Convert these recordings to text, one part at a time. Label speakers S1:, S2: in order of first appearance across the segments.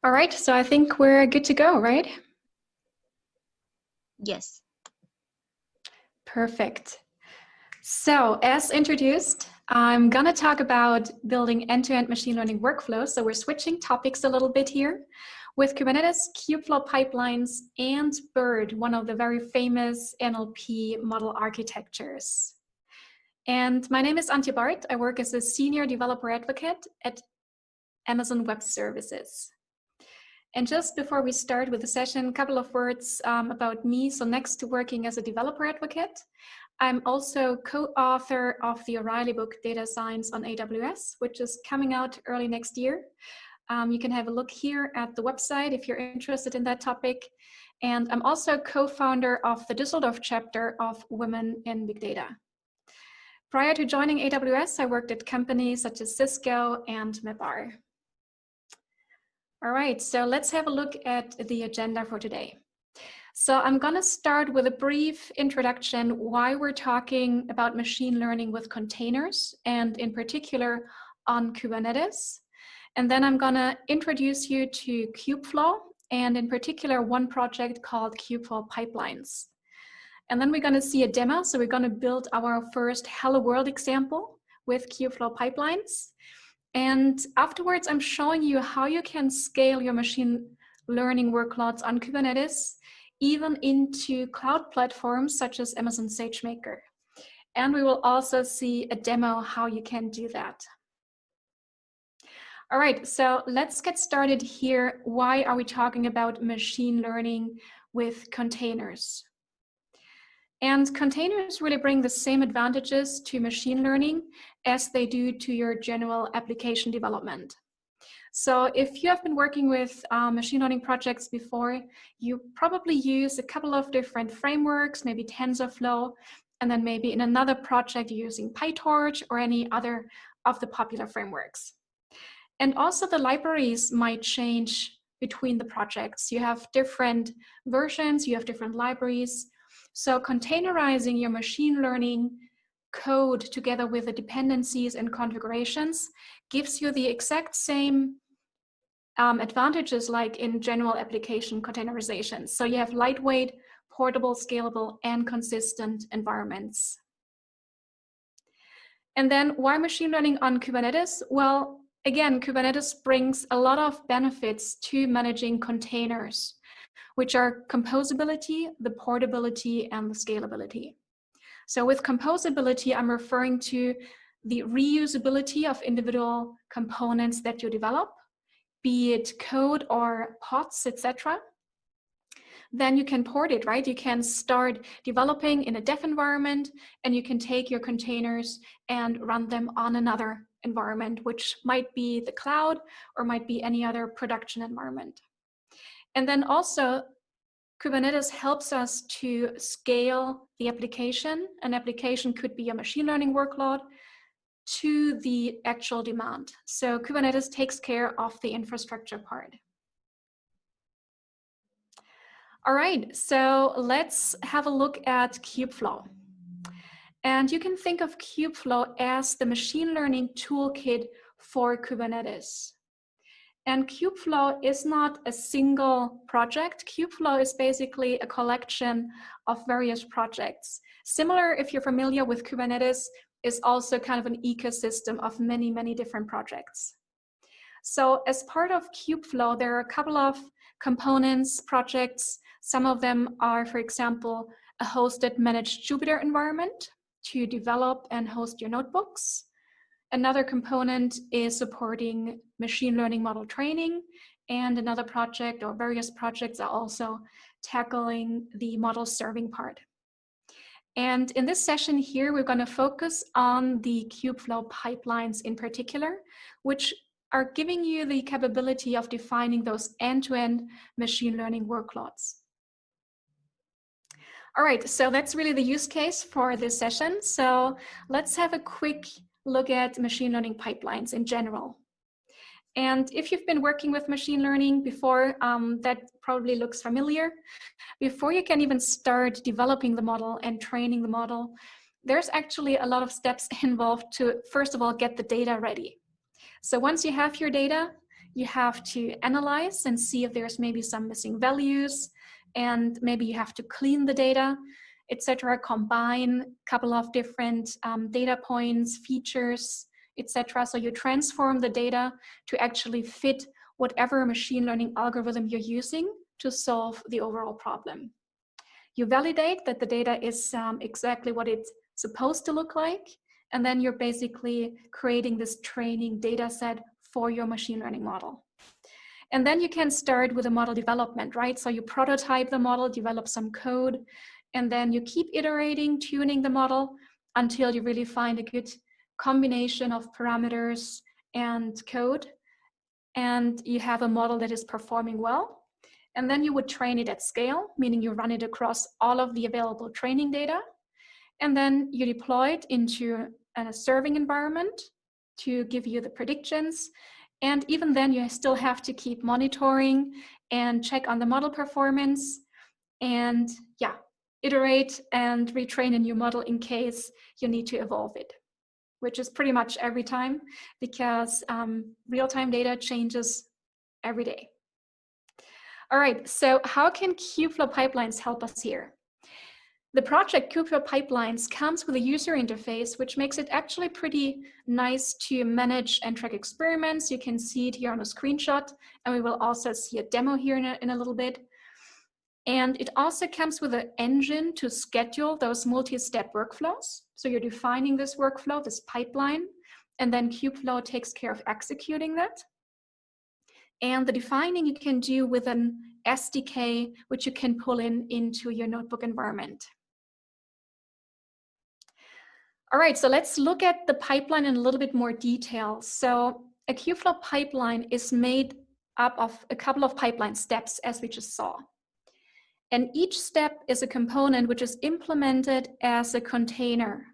S1: All right, so I think we're good to go, right?
S2: Yes.
S1: Perfect. So as introduced, I'm gonna talk about building end-to-end machine learning workflows. So we're switching topics a little bit here with Kubernetes, CubeVlog pipelines, and Barth, one of the very famous NLP model architectures. And my name is Antje Barth. I work as a senior developer advocate at Amazon Web Services. And just before we start with the session, a couple of words about me. So next to working as a developer advocate, I'm also co-author of the O'Reilly book, Data Science on AWS, which is coming out early next year. You can have a look here at the website if you're interested in that topic. And I'm also co-founder of the Düsseldorf chapter of Women in Big Data. Prior to joining AWS, I worked at companies such as Cisco and Mabar. All right, so let's have a look at the agenda for today. So I'm going to start with a brief introduction why we're talking about machine learning with containers and in particular on Kubernetes. And then I'm going to introduce you to CubeVlog and in particular one project called CubeVlog pipelines. And then we're going to see a demo. So we're going to build our first Hello World example with CubeVlog pipelines. And afterwards, I'm showing you how you can scale your machine learning workloads on Kubernetes, even into cloud platforms such as Amazon Sagemaker. And we will also see a demo how you can do that. All right, so let's get started here. Why are we talking about machine learning with containers? And containers really bring the same advantages to machine learning as they do to your general application development. So if you have been working with machine learning projects before, you probably use a couple of different frameworks, maybe TensorFlow, and then maybe in another project you're using PyTorch or any other of the popular frameworks. And also the libraries might change between the projects. You have different versions, you have different libraries. So containerizing your machine learning code together with the dependencies and configurations gives you the exact same advantages like in general application containerization. So you have lightweight, portable, scalable, and consistent environments. And then why machine learning on Kubernetes? Well, again, Kubernetes brings a lot of benefits to managing containers, which are composability, the portability, and the scalability. So with composability, I'm referring to the reusability of individual components that you develop, be it code or pods, etc. Then you can port it, right? You can start developing in a dev environment and you can take your containers and run them on another environment, which might be the cloud or might be any other production environment. And then also Kubernetes helps us to scale the application. An application could be a machine learning workload to the actual demand. So Kubernetes takes care of the infrastructure part. All right, so let's have a look at CubeVlog. And you can think of CubeVlog as the machine learning toolkit for Kubernetes. And CubeVlog is not a single project. CubeVlog is basically a collection of various projects. Similar, if you're familiar with Kubernetes, is also kind of an ecosystem of many, many different projects. So as part of CubeVlog, there are a couple of components, projects. Some of them are, for example, a hosted managed Jupyter environment to develop and host your notebooks. Another component is supporting machine learning model training, and another project or various projects are also tackling the model serving part. And in this session here, we're going to focus on the CubeVlog pipelines in particular, which are giving you the capability of defining those end-to-end machine learning workloads. All right, so that's really the use case for this session. So let's have a quick look at machine learning pipelines in general. And if you've been working with machine learning before, that probably looks familiar. Before you can even start developing the model and training the model, there's actually a lot of steps involved to, first of all, get the data ready. So once you have your data, you have to analyze and see if there's maybe some missing values, and maybe you have to clean the data, etc., combine a couple of different data points, features, etc. So you transform the data to actually fit whatever machine learning algorithm you're using to solve the overall problem. You validate that the data is exactly what it's supposed to look like, and then you're basically creating this training data set for your machine learning model. And then you can start with the model development, right? So you prototype the model, develop some code, and then you keep iterating, tuning the model until you really find a good combination of parameters and code, and you have a model that is performing well. And then you would train it at scale, meaning you run it across all of the available training data, and then you deploy it into a serving environment to give you the predictions. And even then you still have to keep monitoring and check on the model performance, and yeah, iterate and retrain a new model in case you need to evolve it, which is pretty much every time, because real-time data changes every day. All right, so how can CubeVlog pipelines help us here? The project CubeVlog pipelines comes with a user interface, which makes it actually pretty nice to manage and track experiments. You can see it here on a screenshot, and we will also see a demo here in a little bit. And it also comes with an engine to schedule those multi-step workflows. So you're defining this workflow, this pipeline, and then CubeVlog takes care of executing that. And the defining you can do with an SDK, which you can pull into your notebook environment. All right, so let's look at the pipeline in a little bit more detail. So a CubeVlog pipeline is made up of a couple of pipeline steps, as we just saw. And each step is a component which is implemented as a container.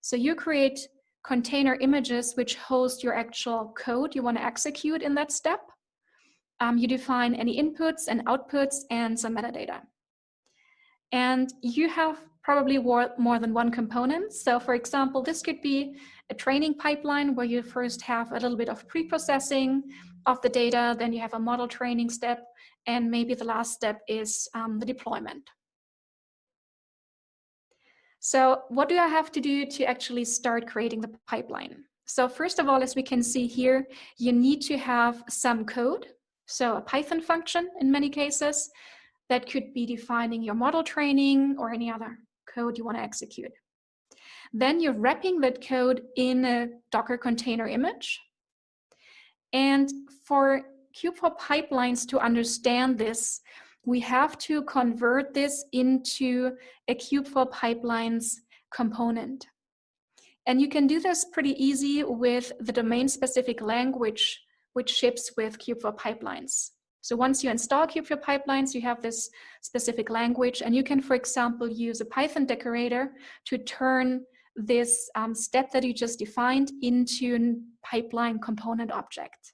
S1: So you create container images which host your actual code you want to execute in that step. You define any inputs and outputs and some metadata. And you have probably more than one component. So for example, this could be a training pipeline where you first have a little bit of pre-processing of the data, then you have a model training step, and maybe the last step is the deployment. So what do I have to do to actually start creating the pipeline? So first of all, as we can see here, you need to have some code. So a Python function in many cases that could be defining your model training or any other code you want to execute. Then you're wrapping that code in a Docker container image. And for CubeVlog pipelines to understand this, we have to convert this into a CubeVlog pipelines component. And you can do this pretty easy with the domain-specific language which ships with CubeVlog pipelines. So once you install CubeVlog pipelines, you have this specific language, and you can, for example, use a Python decorator to turn this step that you just defined into a pipeline component object.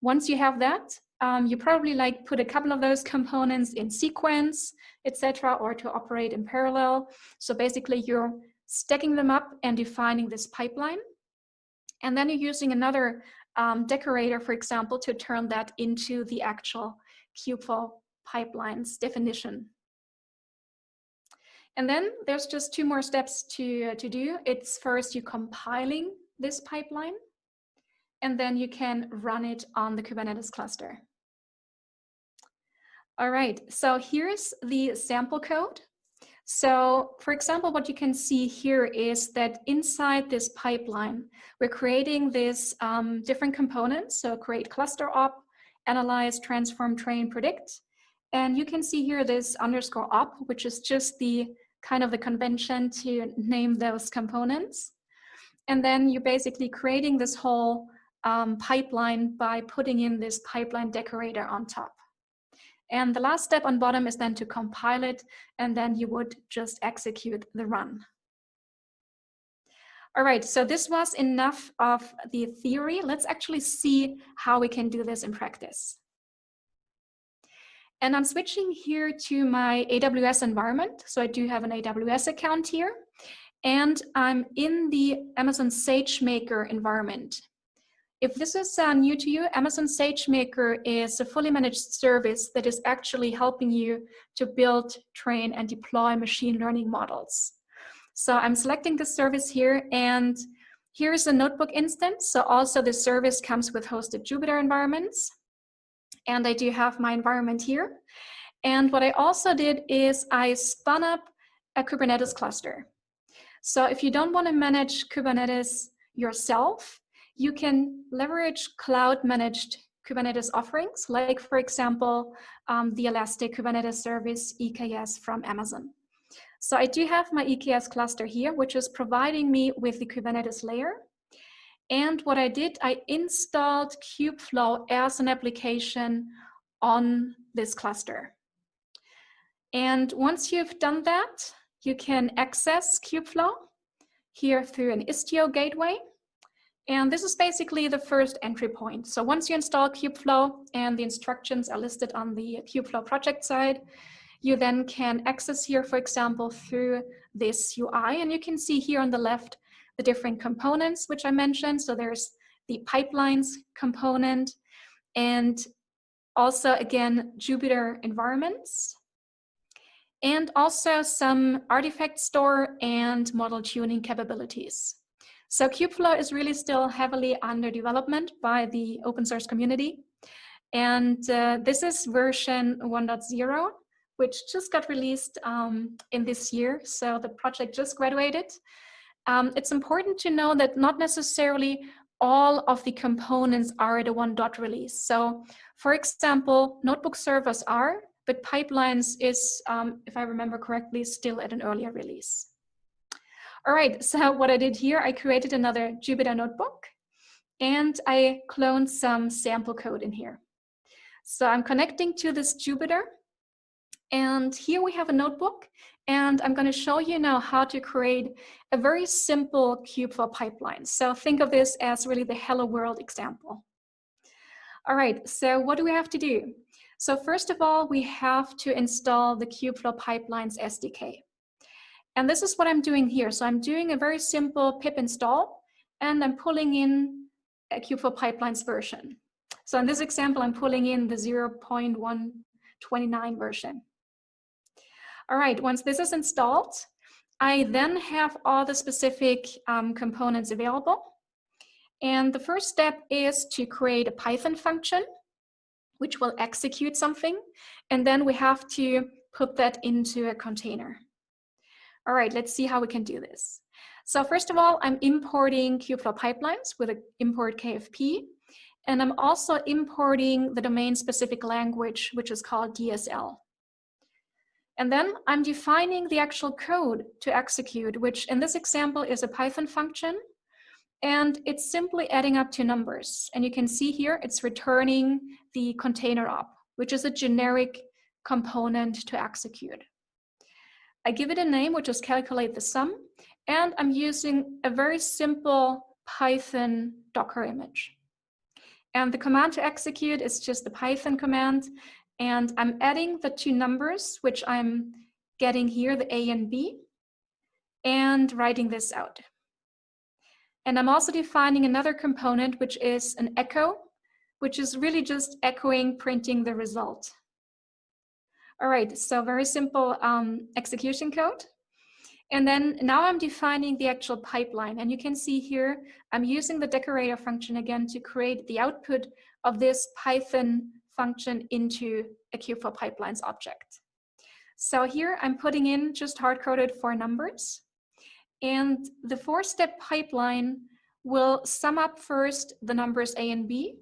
S1: Once you have that, you probably put a couple of those components in sequence, etc., or to operate in parallel. So basically you're stacking them up and defining this pipeline. And then you're using another decorator, for example, to turn that into the actual CubeVlog pipelines definition. And then there's just two more steps to do. It's first you compiling this pipeline, and then you can run it on the Kubernetes cluster. All right, so here's the sample code. So for example, what you can see here is that inside this pipeline, we're creating this different components. So create cluster op, analyze, transform, train, predict. And you can see here this _op, which is just the kind of the convention to name those components. And then you're basically creating this whole pipeline by putting in this pipeline decorator on top. And the last step on bottom is then to compile it, and then you would just execute the run. All right, so this was enough of the theory. Let's actually see how we can do this in practice. And I'm switching here to my AWS environment. So I do have an AWS account here, and I'm in the Amazon SageMaker environment. If this is new to you, Amazon Sagemaker is a fully managed service that is actually helping you to build, train, and deploy machine learning models. So I'm selecting the service here, and here's a notebook instance. So also the service comes with hosted Jupyter environments. And I do have my environment here. And what I also did is I spun up a Kubernetes cluster. So if you don't want to manage Kubernetes yourself, you can leverage cloud-managed Kubernetes offerings, like, for example, the Elastic Kubernetes Service, EKS, from Amazon. So I do have my EKS cluster here, which is providing me with the Kubernetes layer. And what I did, I installed CubeVlog as an application on this cluster. And once you've done that, you can access CubeVlog here through an Istio gateway. And this is basically the first entry point. So once you install CubeVlog, and the instructions are listed on the CubeVlog project side, you then can access here, for example, through this UI. And you can see here on the left the different components which I mentioned. So there's the pipelines component, and also, again, Jupyter environments, and also some artifact store and model tuning capabilities. So CubeVlog is really still heavily under development by the open source community. And this is version 1.0, which just got released in this year. So the project just graduated. It's important to know that not necessarily all of the components are at a 1.0 release. So for example, notebook servers are, but pipelines is, if I remember correctly, still at an earlier release. All right, so what I did here, I created another Jupyter notebook, and I cloned some sample code in here. So I'm connecting to this Jupyter, and here we have a notebook, and I'm going to show you now how to create a very simple CubeVlog pipeline. So think of this as really the hello world example. All right, so what do we have to do? So first of all, we have to install the CubeVlog Pipelines SDK. And this is what I'm doing here. So I'm doing a very simple pip install, and I'm pulling in a CubeVlog Pipelines version. So in this example, I'm pulling in the 0.129 version. All right, once this is installed, I then have all the specific components available. And the first step is to create a Python function, which will execute something. And then we have to put that into a container. All right, let's see how we can do this. So first of all, I'm importing CubeVlog pipelines with an import KFP. And I'm also importing the domain-specific language, which is called DSL. And then I'm defining the actual code to execute, which in this example is a Python function. And it's simply adding up two numbers. And you can see here, it's returning the container op, which is a generic component to execute. I give it a name, which is calculate the sum. And I'm using a very simple Python Docker image. And the command to execute is just the Python command. And I'm adding the two numbers, which I'm getting here, the A and B, and writing this out. And I'm also defining another component, which is an echo, which is really just echoing, printing the result. All right, so very simple execution code. And then now I'm defining the actual pipeline. And you can see here, I'm using the decorator function again to create the output of this Python function into a CubeVlog pipelines object. So here I'm putting in just hard-coded 4 numbers. And the 4-step pipeline will sum up first the numbers A and B,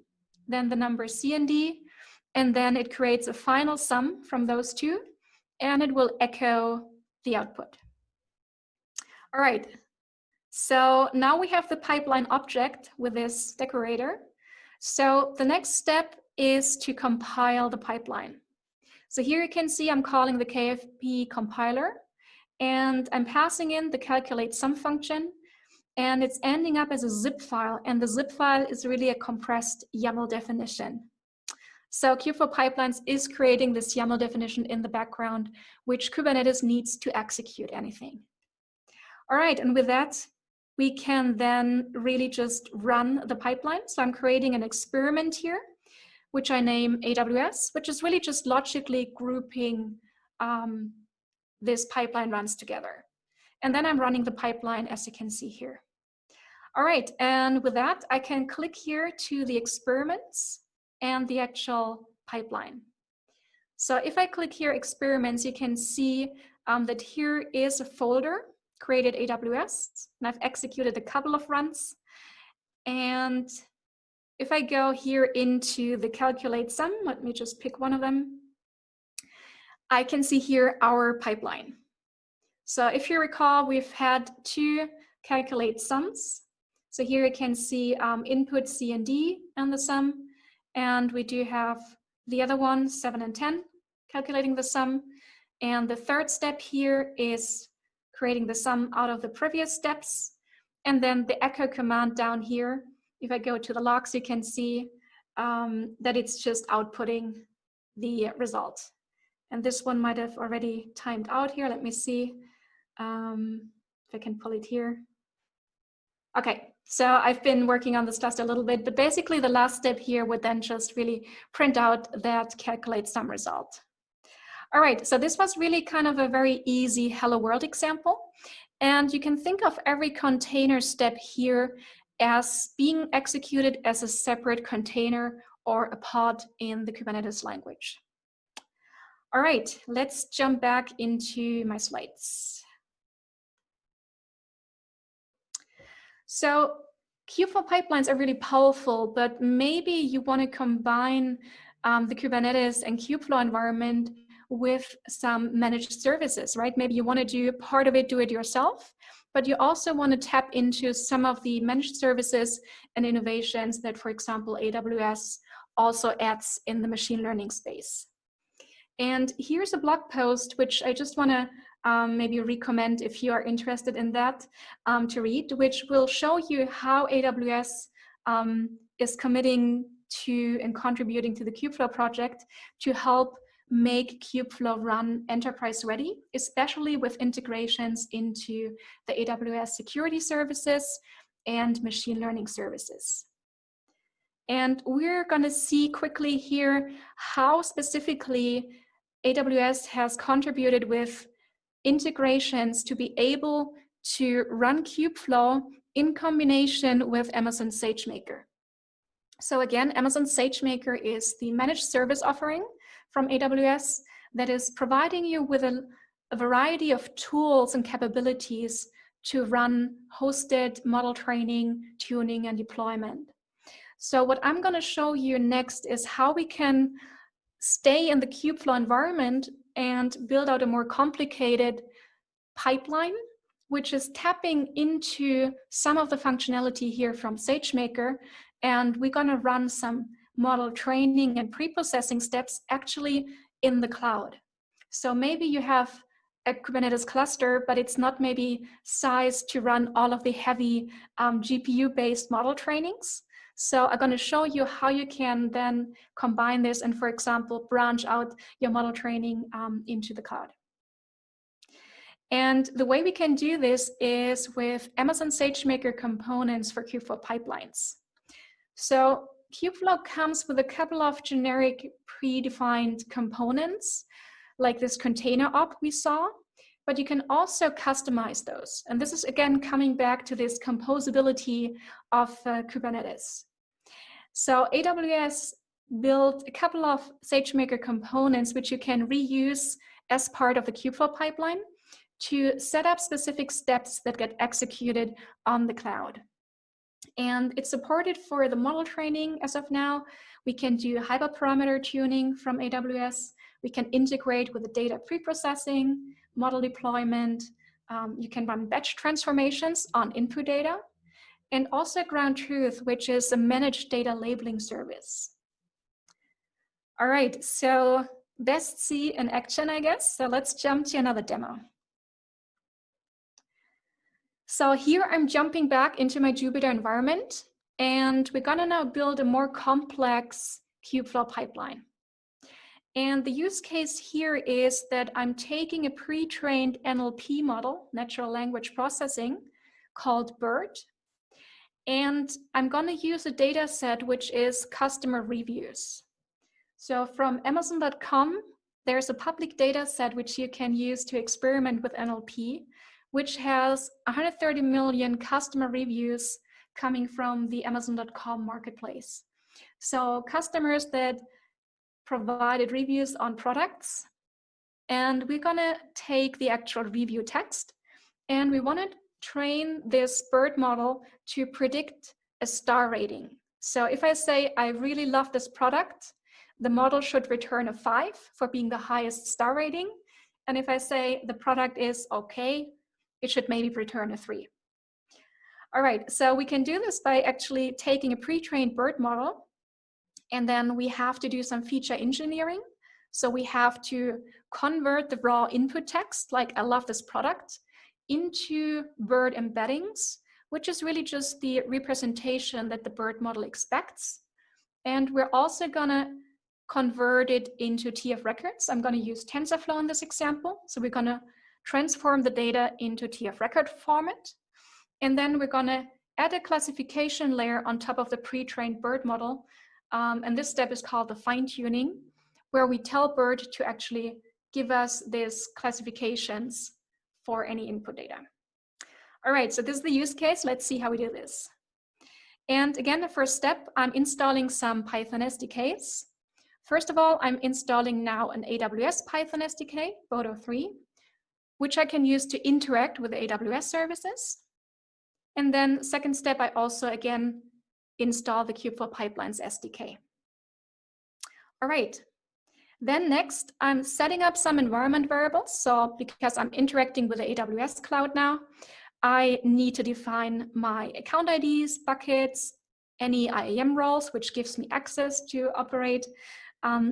S1: then the numbers C and D, and then it creates a final sum from those two, and it will echo the output. All right, so now we have the pipeline object with this decorator. So the next step is to compile the pipeline. So here you can see I'm calling the KFP compiler, and I'm passing in the calculate sum function, and it's ending up as a zip file, and the zip file is really a compressed YAML definition. So CubeVlog Pipelines is creating this YAML definition in the background, which Kubernetes needs to execute anything. All right, and with that, we can then really just run the pipeline. So I'm creating an experiment here, which I name AWS, which is really just logically grouping this pipeline runs together. And then I'm running the pipeline, as you can see here. All right, and with that, I can click here to the experiments and the actual pipeline. So if I click here, experiments, you can see that here is a folder created AWS, and I've executed a couple of runs. And if I go here into the calculate sum, let me just pick one of them, I can see here our pipeline. So if you recall, we've had 2 calculate sums. So here you can see input C and D and the sum, and we do have the other one, 7 and 10, calculating the sum. And the third step here is creating the sum out of the previous steps. And then the echo command down here, if I go to the logs, you can see that it's just outputting the result. And this one might have already timed out here. Let me see if I can pull it here. Okay, so I've been working on this just a little bit, but basically the last step here would then just really print out that calculate sum result. All right, so this was really kind of a very easy Hello World example. And you can think of every container step here as being executed as a separate container or a pod in the Kubernetes language. All right, let's jump back into my slides. So CubeVlog pipelines are really powerful, but maybe you want to combine the Kubernetes and CubeVlog environment with some managed services, right? Maybe you want to do part of it, do it yourself, but you also want to tap into some of the managed services and innovations that, for example, AWS also adds in the machine learning space. And here's a blog post, which I just want to maybe recommend if you are interested in that to read, which will show you how AWS is committing to and contributing to the CubeVlog project to help make CubeVlog run enterprise ready, especially with integrations into the AWS security services and machine learning services. And we're going to see quickly here how specifically AWS has contributed with integrations to be able to run CubeVlog in combination with Amazon Sagemaker. So again, Amazon Sagemaker is the managed service offering from AWS that is providing you with a variety of tools and capabilities to run hosted model training, tuning, and deployment. So what I'm going to show you next is how we can stay in the CubeVlog environment and build out a more complicated pipeline, which is tapping into some of the functionality here from Sagemaker. And we're going to run some model training and pre-processing steps actually in the cloud. So maybe you have a Kubernetes cluster, but it's not maybe sized to run all of the heavy GPU-based model trainings. So I'm going to show you how you can then combine this and, for example, branch out your model training into the cloud. And the way we can do this is with Amazon SageMaker components for CubeVlog pipelines. So CubeVlog comes with a couple of generic predefined components, like this container op we saw, but you can also customize those. And this is, again, coming back to this composability of Kubernetes. So AWS built a couple of SageMaker components which you can reuse as part of the CubeVlog pipeline to set up specific steps that get executed on the cloud. And it's supported for the model training as of now. We can do hyperparameter tuning from AWS. We can integrate with the data preprocessing, model deployment. You can run batch transformations on input data, and also ground truth, which is a managed data labeling service. All right, so best see in action, I guess. So let's jump to another demo. So here I'm jumping back into my Jupyter environment, and we're gonna now build a more complex CubeVlog pipeline. And the use case here is that I'm taking a pre-trained NLP model, natural language processing, called Barth. And I'm going to use a data set which is customer reviews. So from Amazon.com, there's a public data set which you can use to experiment with NLP, which has 130 million customer reviews coming from the Amazon.com marketplace. So customers that provided reviews on products, and we're going to take the actual review text, and we want to train this Barth model to predict a star rating. So if I say, I really love this product, the model should return a 5 for being the highest star rating. And if I say the product is okay, it should maybe return a 3. All right, so we can do this by actually taking a pre-trained Barth model, and then we have to do some feature engineering. So we have to convert the raw input text, like I love this product, into Barth embeddings, which is really just the representation that the Barth model expects. And we're also gonna convert it into TF records. I'm gonna use TensorFlow in this example. So we're gonna transform the data into TF record format. And then we're gonna add a classification layer on top of the pre-trained Barth model. And this step is called the fine-tuning, where we tell Barth to actually give us these classifications for any input data. All right, so this is the use case. Let's see how we do this. And again, the first step, I'm installing some Python SDKs. First of all, I'm installing now an AWS Python SDK, Bodo 3, which I can use to interact with the AWS services. And then second step, I also again install the CubeVlog Pipelines SDK. All right. Then next, I'm setting up some environment variables. So because I'm interacting with the AWS cloud now, I need to define my account IDs, buckets, any IAM roles, which gives me access to operate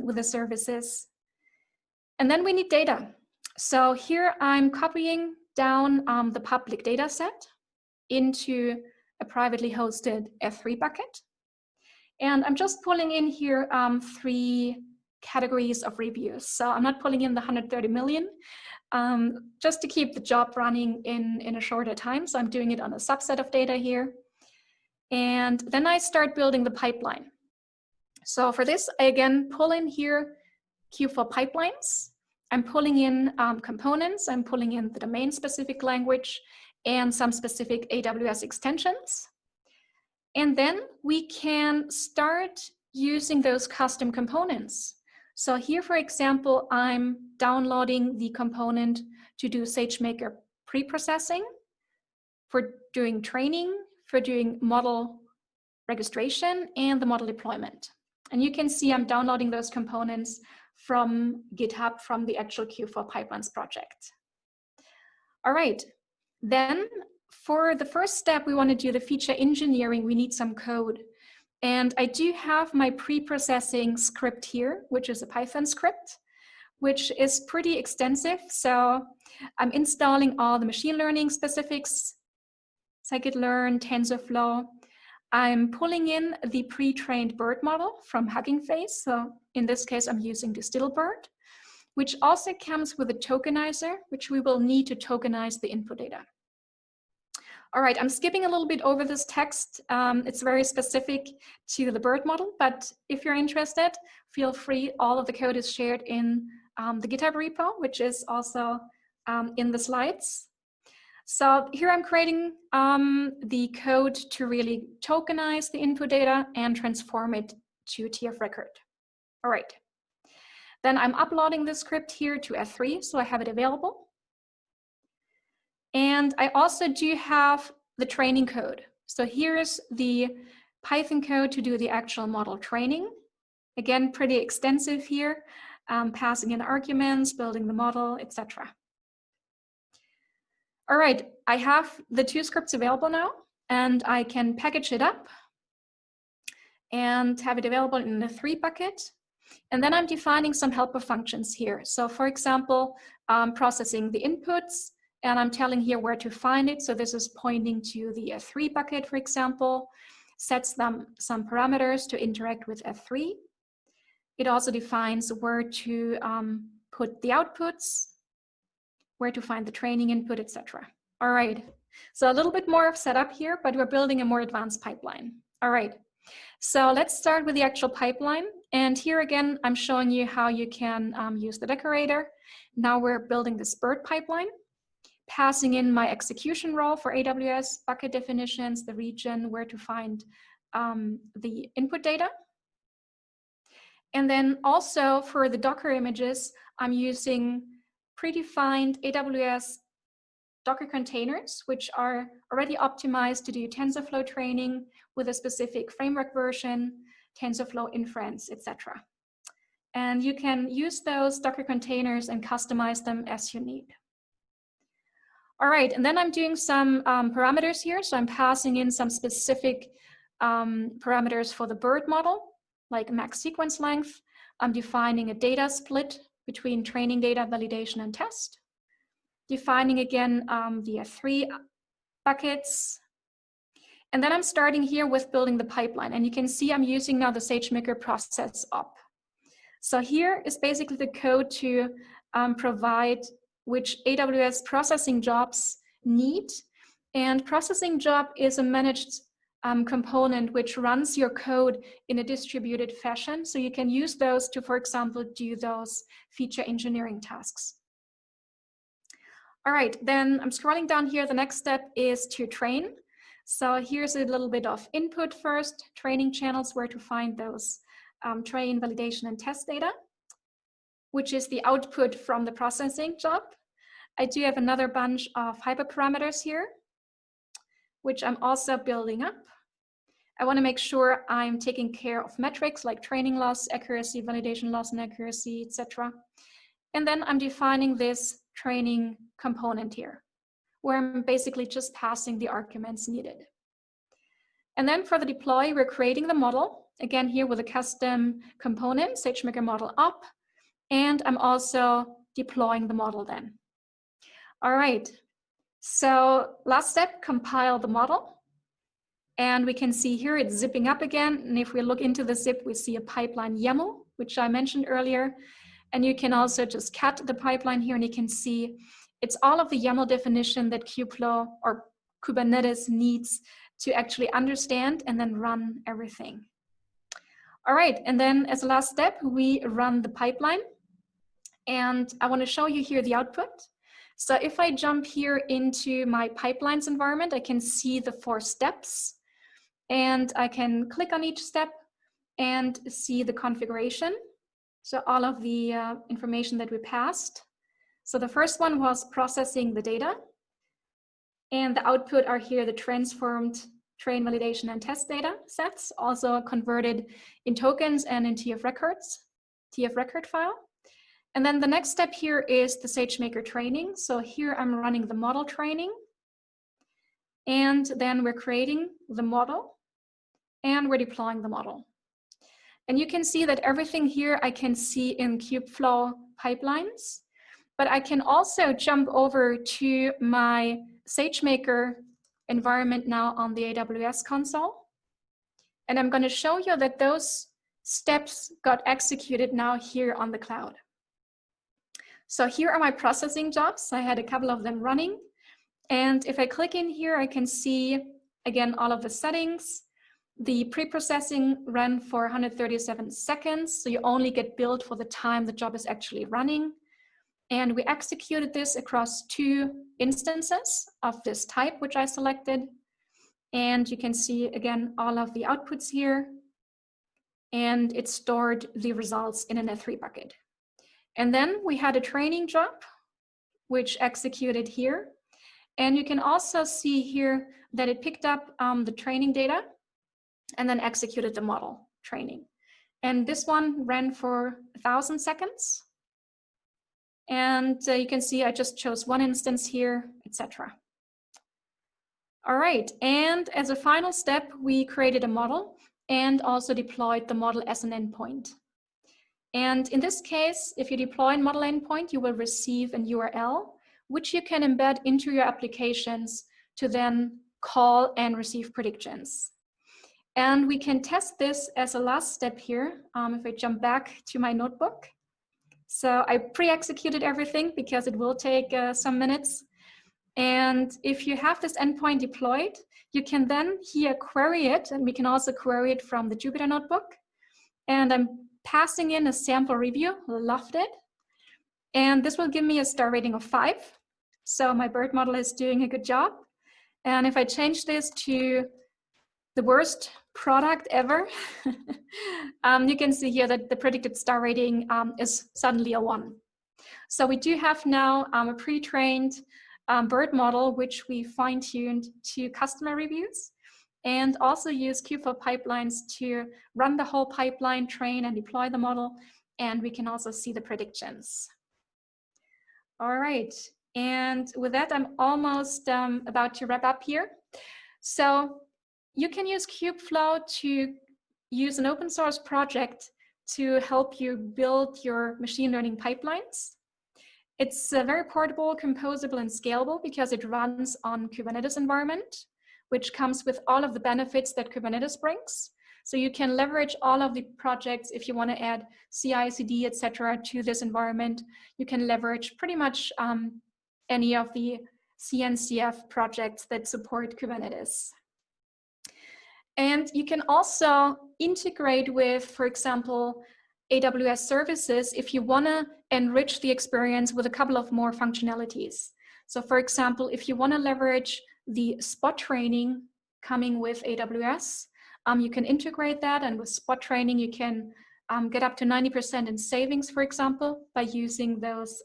S1: with the services. And then we need data. So here I'm copying down the public data set into a privately hosted S3 bucket. And I'm just pulling in here 3 categories of reviews. So I'm not pulling in the 130 million, just to keep the job running in a shorter time. So I'm doing it on a subset of data here. And then I start building the pipeline. So for this, I again pull in here CubeVlog Pipelines. I'm pulling in components. I'm pulling in the domain-specific language and some specific AWS extensions. And then we can start using those custom components. So here, for example, I'm downloading the component to do Sagemaker pre-processing, for doing training, for doing model registration, and the model deployment. And you can see I'm downloading those components from GitHub, from the actual CubeVlog Pipelines project. All right, then for the first step, we want to do the feature engineering. We need some code. And I do have my pre-processing script here, which is a Python script, which is pretty extensive. So I'm installing all the machine learning specifics, scikit-learn, TensorFlow. I'm pulling in the pre-trained Barth model from Hugging Face. So in this case, I'm using DistillBart, which also comes with a tokenizer, which we will need to tokenize the input data. All right, I'm skipping a little bit over this text. It's very specific to the Barth model, but if you're interested, feel free. All of the code is shared in the GitHub repo, which is also in the slides. So here I'm creating the code to really tokenize the input data and transform it to TF record. All right. Then I'm uploading the script here to S3, so I have it available. And I also do have the training code. So here's the Python code to do the actual model training. Again, pretty extensive here, passing in arguments, building the model, etc. All right, I have the 2 scripts available now, and I can package it up and have it available in the 3 bucket. And then I'm defining some helper functions here. So for example, processing the inputs, and I'm telling here where to find it. So this is pointing to the S3 bucket, for example, sets them some parameters to interact with S3. It also defines where to put the outputs, where to find the training input, etc. All right. So a little bit more of setup here, but we're building a more advanced pipeline. All right, so let's start with the actual pipeline. And here again, I'm showing you how you can use the decorator. Now we're building this bird pipeline, passing in my execution role for AWS, bucket definitions, the region, where to find the input data. And then also for the Docker images, I'm using predefined AWS Docker containers, which are already optimized to do TensorFlow training with a specific framework version, TensorFlow inference, etc. And you can use those Docker containers and customize them as you need. All right, and then I'm doing some parameters here. So I'm passing in some specific parameters for the BERT model, like max sequence length. I'm defining a data split between training data, validation, and test. Defining again the S3 buckets. And then I'm starting here with building the pipeline. And you can see I'm using now the Sagemaker process op. So here is basically the code to provide which AWS processing jobs need. And processing job is a managed component which runs your code in a distributed fashion. So you can use those to, for example, do those feature engineering tasks. All right, then I'm scrolling down here. The next step is to train. So here's a little bit of input first, training channels, where to find those train, validation, and test data, which is the output from the processing job. I do have another bunch of hyperparameters here, which I'm also building up. I want to make sure I'm taking care of metrics like training loss, accuracy, validation loss and accuracy, etc. And then I'm defining this training component here, where I'm basically just passing the arguments needed. And then for the deploy, we're creating the model, again here with a custom component, Sagemaker model up, and I'm also deploying the model then. All right, so last step, compile the model. And we can see here it's zipping up again. And if we look into the zip, we see a pipeline YAML, which I mentioned earlier. And you can also just cut the pipeline here and you can see it's all of the YAML definition that CubeVlog or Kubernetes needs to actually understand and then run everything. All right, and then as a last step, we run the pipeline. And I want to show you here the output. So if I jump here into my pipelines environment, I can see the 4 steps. And I can click on each step and see the configuration. So all of the information that we passed. So the first one was processing the data. And the output are here the transformed train, validation, and test data sets, also converted in tokens and in TF records, TF record file. And then the next step here is the Sagemaker training. So here I'm running the model training. And then we're creating the model and we're deploying the model. And you can see that everything here I can see in CubeVlog pipelines, but I can also jump over to my Sagemaker environment now on the AWS console. And I'm going to show you that those steps got executed now here on the cloud. So here are my processing jobs. I had a couple of them running. And if I click in here, I can see, again, all of the settings. The pre-processing ran for 137 seconds. So you only get billed for the time the job is actually running. And we executed this across 2 instances of this type, which I selected. And you can see, again, all of the outputs here. And it stored the results in an S3 bucket. And then we had a training job, which executed here. And you can also see here that it picked up the training data and then executed the model training. And this one ran for 1,000 seconds. And you can see I just chose 1 instance here, etc. All right, and as a final step, we created a model and also deployed the model as an endpoint. And in this case, if you deploy a model endpoint, you will receive an URL, which you can embed into your applications to then call and receive predictions. And we can test this as a last step here. If I jump back to my notebook. So I pre-executed everything because it will take some minutes. And if you have this endpoint deployed, you can then here query it, and we can also query it from the Jupyter Notebook. And I'm passing in a sample review, loved it. And this will give me a star rating of 5. So my BERT model is doing a good job. And if I change this to the worst product ever, you can see here that the predicted star rating is suddenly a 1. So we do have now a pre-trained BERT model, which we fine-tuned to customer reviews, and also use CubeVlog pipelines to run the whole pipeline, train and deploy the model, and we can also see the predictions. All right, and with that, I'm almost about to wrap up here. So you can use CubeVlog to use an open source project to help you build your machine learning pipelines. It's very portable, composable, and scalable because it runs on Kubernetes environment, which comes with all of the benefits that Kubernetes brings. So you can leverage all of the projects if you want to add CI, CD, etc. to this environment. You can leverage pretty much any of the CNCF projects that support Kubernetes. And you can also integrate with, for example, AWS services if you want to enrich the experience with a couple of more functionalities. So for example, if you want to leverage the spot training coming with AWS, you can integrate that, and with spot training you can get up to 90% in savings, for example, by using those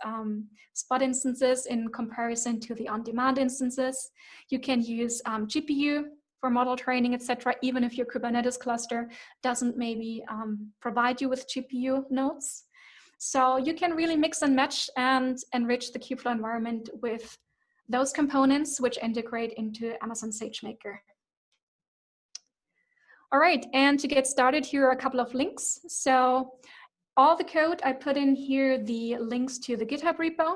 S1: spot instances in comparison to the on-demand instances. You can use GPU for model training, etc., even if your Kubernetes cluster doesn't maybe provide you with GPU nodes. So you can really mix and match and enrich the CubeVlog environment with those components which integrate into Amazon SageMaker. All right, and to get started, here are a couple of links. So all the code, I put in here the links to the GitHub repo,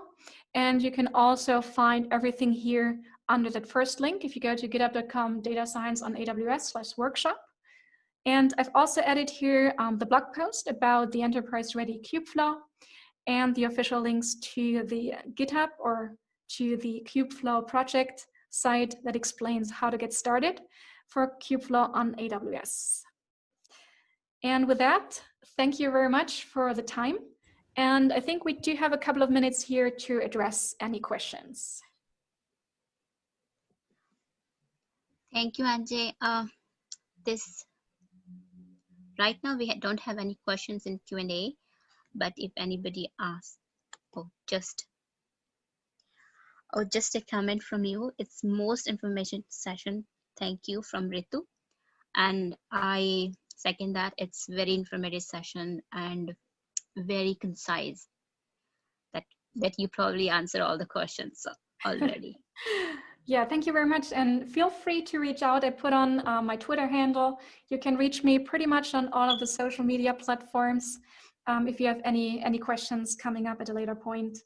S1: and you can also find everything here under that first link if you go to github.com data science on AWS/workshop. And I've also added here the blog post about the enterprise-ready CubeVlog and the official links to the GitHub or to the CubeVlog project site that explains how to get started for CubeVlog on AWS. And with that, thank you very much for the time. And I think we do have a couple of minutes here to address any questions.
S2: Thank you, Antje. Right now we don't have any questions in Q&A, but if anybody asks, just a comment from you. It's most information session. Thank you from Ritu, and I second that. It's very informative session and very concise. That you probably answer all the questions already.
S1: Yeah, thank you very much. And feel free to reach out. I put on my Twitter handle. You can reach me pretty much on all of the social media platforms if you have any questions coming up at a later point.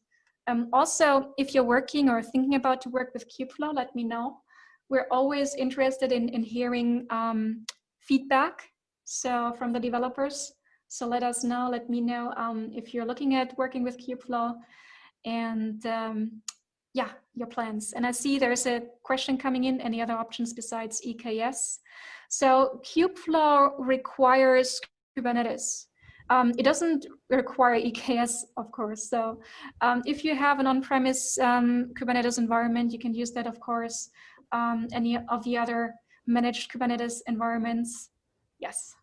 S1: Also, if you're working or thinking about to work with CubeVlog, let me know. We're always interested in hearing feedback from the developers. So let us know, let me know if you're looking at working with CubeVlog, and yeah, your plans. And I see there's a question coming in, any other options besides EKS? So CubeVlog requires Kubernetes. It doesn't require EKS, of course. So if you have an on-premise Kubernetes environment, you can use that, of course. Any of the other managed Kubernetes environments, yes.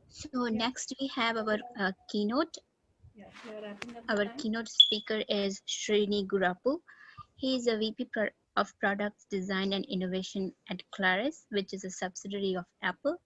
S2: So next we have our keynote. Our keynote speaker is Srini Gurapu. He is a VP of Products Design and Innovation at Claris, which is a subsidiary of Apple.